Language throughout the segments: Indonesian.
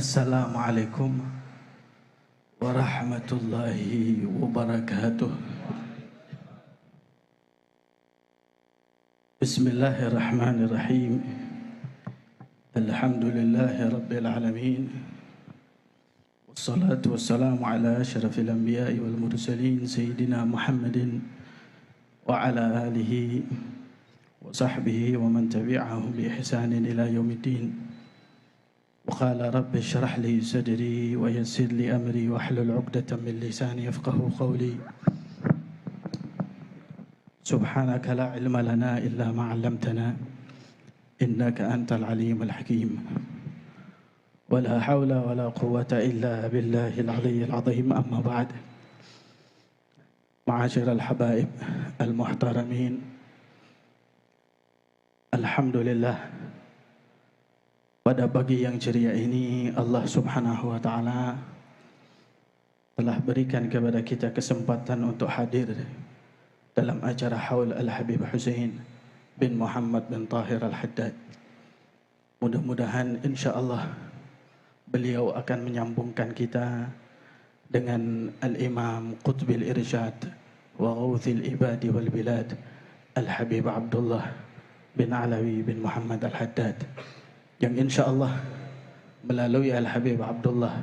Assalamualaikum warahmatullahi wabarakatuh. Bismillahirrahmanirrahim. Alhamdulillahi rabbil alamin. Wassalatu wassalamu ala asyrafil anbiya'i wal mursalin sayyidina Muhammadin wa ala alihi wa sahbihi wa man tabi'ahum bi ihsanin ila yaumiddin. وقال رب اشرح لي صدري ويسر لي أمري واحلل عقدة من لساني يفقهوا قولي سبحانك لا علم لنا إلا ما علمتنا إنك أنت العليم الحكيم ولا حول ولا قوة إلا بالله العلي العظيم. أما بعد، معاشر الحبائب المحترمين، الحمد لله. Pada pagi yang ceria ini Allah Subhanahu wa taala telah berikan kepada kita kesempatan untuk hadir dalam acara Haul Al-Habib Hussein bin Muhammad bin Tahir Al-Haddad. Mudah-mudahan insya-Allah beliau akan menyambungkan kita dengan Al-Imam Qutbil Irsyad wa Ghawthil Ibadi wal Bilad Al-Habib Abdullah bin Alawi bin Muhammad Al-Haddad, yang insya Allah melalui Al-Habib Abdullah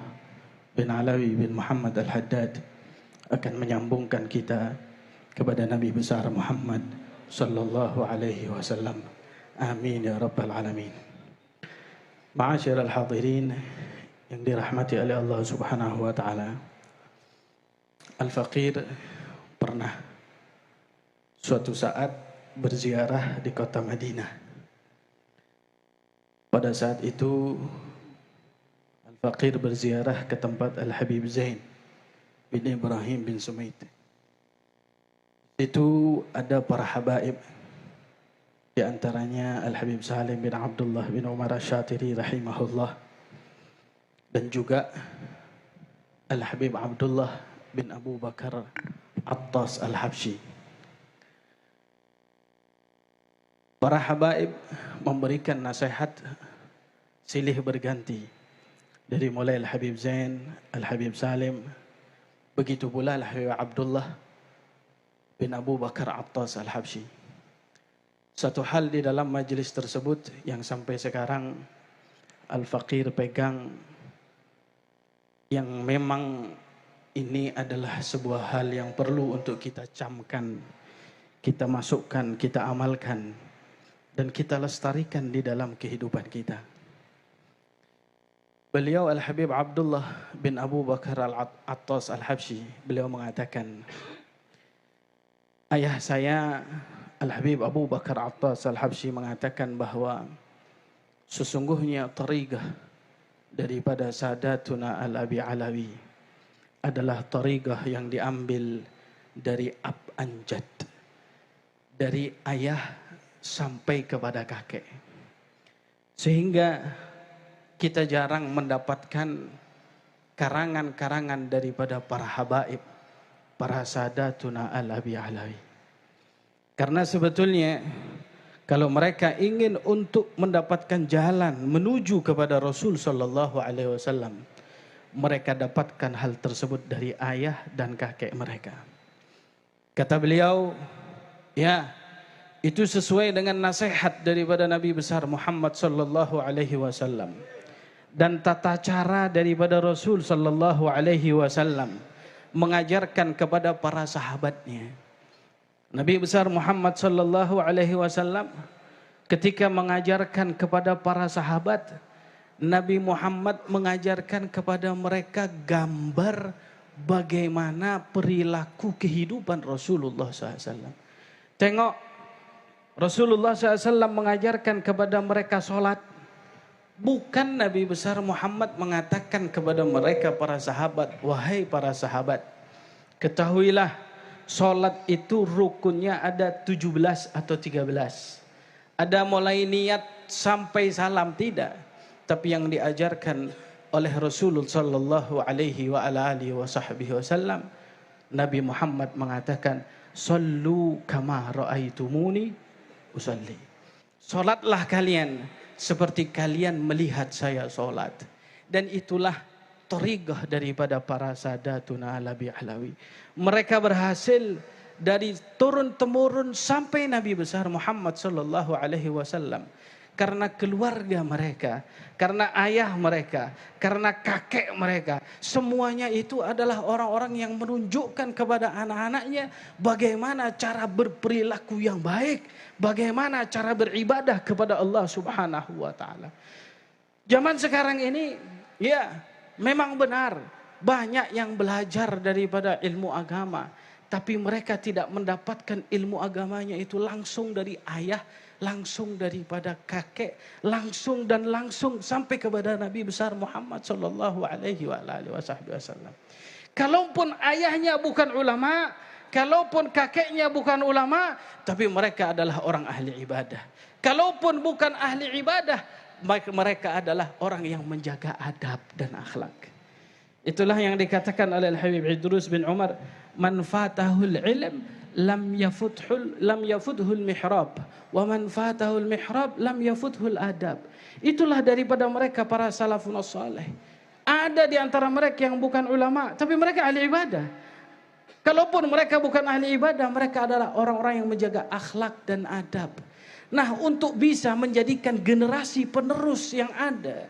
bin Alawi bin Muhammad Al-Haddad akan menyambungkan kita kepada Nabi besar Muhammad sallallahu alaihi wasallam. Amin ya rabbal alamin. Ma'asyiral hadirin yang dirahmati oleh Allah Subhanahu wa taala, Al-Faqir pernah suatu saat berziarah di kota Madinah. Pada saat itu Al-Faqir berziarah ke tempat Al-Habib Zain bin Ibrahim bin Sumaid. Itu ada para habaib, di antaranya Al-Habib Salim bin Abdullah bin Umar Asy-Syatiri rahimahullah, dan juga Al-Habib Abdullah bin Abu Bakar Attas Al-Habsyi. Para habaib memberikan nasihat silih berganti, dari mulai Al-Habib Zain, Al-Habib Salim, begitu pula Al-Habib Abdullah bin Abu Bakar Attas Al-Habsyi. Satu hal di dalam majelis tersebut yang sampai sekarang Al-Faqir pegang, yang memang ini adalah sebuah hal yang perlu untuk kita camkan, kita masukkan, kita amalkan, dan kita lestarikan di dalam kehidupan kita. Beliau Al-Habib Abdullah bin Abu Bakar Al-Attas Al-Habsyi, beliau mengatakan, ayah saya Al-Habib Abu Bakar Attas Al-Habsyi mengatakan bahwa sesungguhnya tariqah daripada Sadatuna Al-Abi Alawi adalah tariqah yang diambil dari Ab Anjad, dari ayah sampai kepada kakek, sehingga kita jarang mendapatkan karangan-karangan daripada para habaib, para sadatuna al-abi alawi. Karena sebetulnya kalau mereka ingin untuk mendapatkan jalan menuju kepada Rasul sallallahu alaihi wasallam, mereka dapatkan hal tersebut dari ayah dan kakek mereka. Kata beliau, ya, itu sesuai dengan nasihat daripada Nabi besar Muhammad sallallahu alaihi wasallam dan tata cara daripada Rasul sallallahu alaihi wasallam mengajarkan kepada para sahabatnya. Nabi besar Muhammad sallallahu alaihi wasallam ketika mengajarkan kepada para sahabat, Nabi Muhammad mengajarkan kepada mereka gambar bagaimana perilaku kehidupan Rasulullah SAW. Tengok, Rasulullah SAW mengajarkan kepada mereka solat. Bukan Nabi besar Muhammad mengatakan kepada mereka para sahabat, wahai para sahabat, ketahuilah solat itu rukunnya ada 17 atau 13. Ada mulai niat sampai salam, tidak. Tapi yang diajarkan oleh Rasulullah sallallahu alaihi wa ala alihi wasallam, Nabi Muhammad mengatakan, sallu kama ra'aitumuni usalli. Salatlah kalian seperti kalian melihat saya salat. Dan itulah thariqah daripada para sadatuna Alawi Alawi. Mereka berhasil dari turun-temurun sampai Nabi besar Muhammad sallallahu alaihi wasallam. Karena keluarga mereka, karena ayah mereka, karena kakek mereka, semuanya itu adalah orang-orang yang menunjukkan kepada anak-anaknya bagaimana cara berperilaku yang baik, bagaimana cara beribadah kepada Allah Subhanahu wa taala. Zaman sekarang ini, ya, memang benar banyak yang belajar daripada ilmu agama, tapi mereka tidak mendapatkan ilmu agamanya itu langsung dari ayah, langsung daripada kakek, langsung sampai kepada Nabi besar Muhammad sallallahu alaihi wasallam. Kalaupun ayahnya bukan ulama, kalaupun kakeknya bukan ulama, tapi mereka adalah orang ahli ibadah. Kalaupun bukan ahli ibadah, mereka adalah orang yang menjaga adab dan akhlak. Itulah yang dikatakan oleh Al-Habib Idrus bin Umar, man fatahul ilm lam yafudhul mihrab wa man fatahul mihrab lam yafudhul adab. Itulah daripada mereka para salafun salih. Ada di antara mereka yang bukan ulama tapi mereka ahli ibadah. Kalaupun mereka bukan ahli ibadah, mereka adalah orang-orang yang menjaga akhlak dan adab. Nah, untuk bisa menjadikan generasi penerus yang ada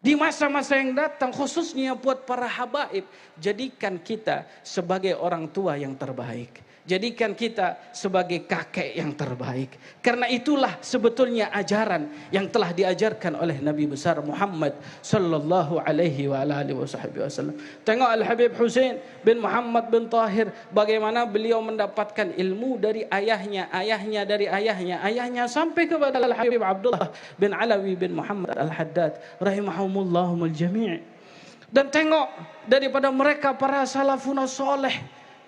di masa-masa yang datang, khususnya buat para habaib, jadikan kita sebagai orang tua yang terbaik. Jadikan kita sebagai kakek yang terbaik. Karena itulah sebetulnya ajaran yang telah diajarkan oleh Nabi besar Muhammad sallallahu alaihi wasallam. Tengok Al-Habib Hussein bin Muhammad bin Tahir, bagaimana beliau mendapatkan ilmu dari ayahnya, ayahnya dari ayahnya, ayahnya sampai kepada Al-Habib Abdullah bin Alawi bin Muhammad Al-Haddad rahimahumullahu jami'. Dan tengok daripada mereka para salafun salih.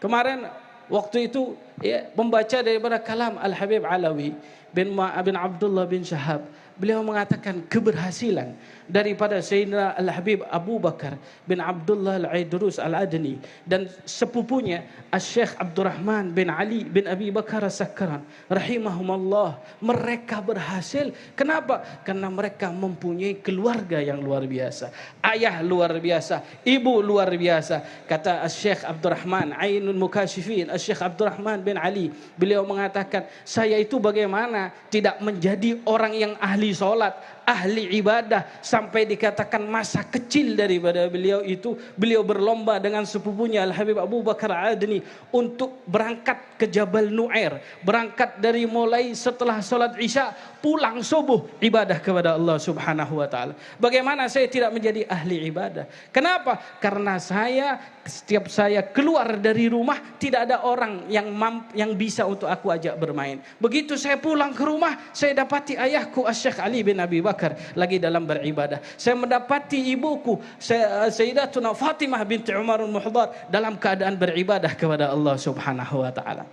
Kemarin waktu itu ya, membaca daripada kalam Al-Habib Alawi bin Abdullah bin Shahab, beliau mengatakan keberhasilan daripada Sayyidina Al-Habib Abu Bakar bin Abdullah Al-Idrus Al-Adni dan sepupunya Al-Syekh Abdurrahman bin Ali bin Abi Bakar As-Sakran rahimahumullah. Mereka berhasil. Kenapa? Karena mereka mempunyai keluarga yang luar biasa, ayah luar biasa, ibu luar biasa. Kata Al-Syekh Abdurrahman Ainul Mukashifin, Al-Syekh Abdurrahman bin Ali, beliau mengatakan, saya itu bagaimana tidak menjadi orang yang ahli solat, ahli ibadah, sampai dikatakan masa kecil daripada beliau itu beliau berlomba dengan sepupunya Al-Habib Abu Bakar Adni untuk berangkat ke Jabal Nu'air, berangkat dari mulai setelah solat Isya pulang subuh ibadah kepada Allah Subhanahu wa taala. Bagaimana saya tidak menjadi ahli ibadah? Kenapa? Karena setiap saya keluar dari rumah tidak ada orang yang bisa untuk aku ajak bermain. Begitu saya pulang ke rumah, saya dapati ayahku Asy-Syaikh Ali bin Abi Bakar lagi dalam beribadah. Saya mendapati ibuku Sayyidatuna Fatimah binti Umar al-Muhdar dalam keadaan beribadah kepada Allah Subhanahu wa taala.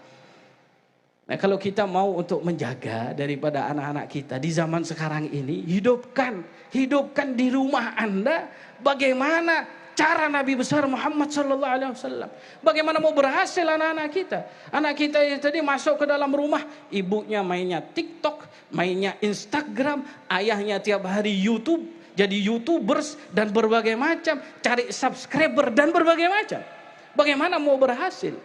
Nah, kalau kita mau untuk menjaga daripada anak-anak kita di zaman sekarang ini, hidupkan di rumah Anda bagaimana cara Nabi besar Muhammad sallallahu alaihi wasallam. Bagaimana mau berhasil anak-anak kita? Anak kita yang tadi masuk ke dalam rumah, ibunya mainnya TikTok, mainnya Instagram, ayahnya tiap hari YouTube, jadi YouTubers dan berbagai macam, cari subscriber dan berbagai macam. Bagaimana mau berhasil?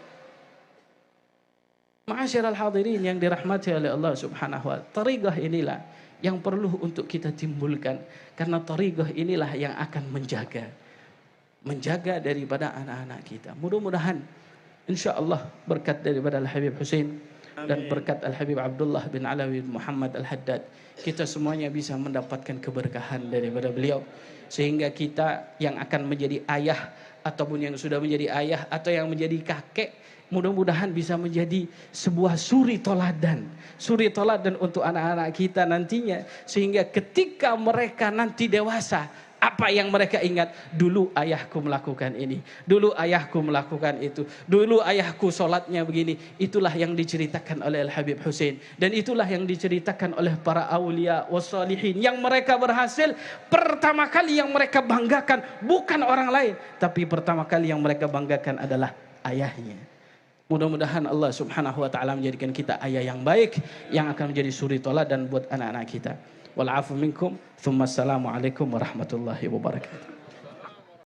Ma'asyiral hadirin yang dirahmati oleh Allah Subhanahu wa taala, thariqah inilah yang perlu untuk kita timbulkan, karena thariqah inilah yang akan menjaga daripada anak-anak kita. Mudah-mudahan insyaallah berkat daripada Al-Habib Hussein dan berkat Al-Habib Abdullah bin Alawi bin Muhammad Al-Haddad, kita semuanya bisa mendapatkan keberkahan daripada beliau, sehingga kita yang akan menjadi ayah ataupun yang sudah menjadi ayah atau yang menjadi kakek, mudah-mudahan bisa menjadi sebuah suri toladan untuk anak-anak kita nantinya, sehingga ketika mereka nanti dewasa, apa yang mereka ingat? Dulu ayahku melakukan ini, dulu ayahku melakukan itu, dulu ayahku sholatnya begini. Itulah yang diceritakan oleh Al-Habib Hussein, dan itulah yang diceritakan oleh para awliya wassalihin yang mereka berhasil. Pertama kali yang mereka banggakan bukan orang lain, tapi pertama kali yang mereka banggakan adalah ayahnya. Mudah-mudahan Allah Subhanahu wa taala menjadikan kita ayah yang baik yang akan menjadi suri toladan buat anak-anak kita. Wal afu minkum. Tsumma assalamu alaikum warahmatullahi wabarakatuh.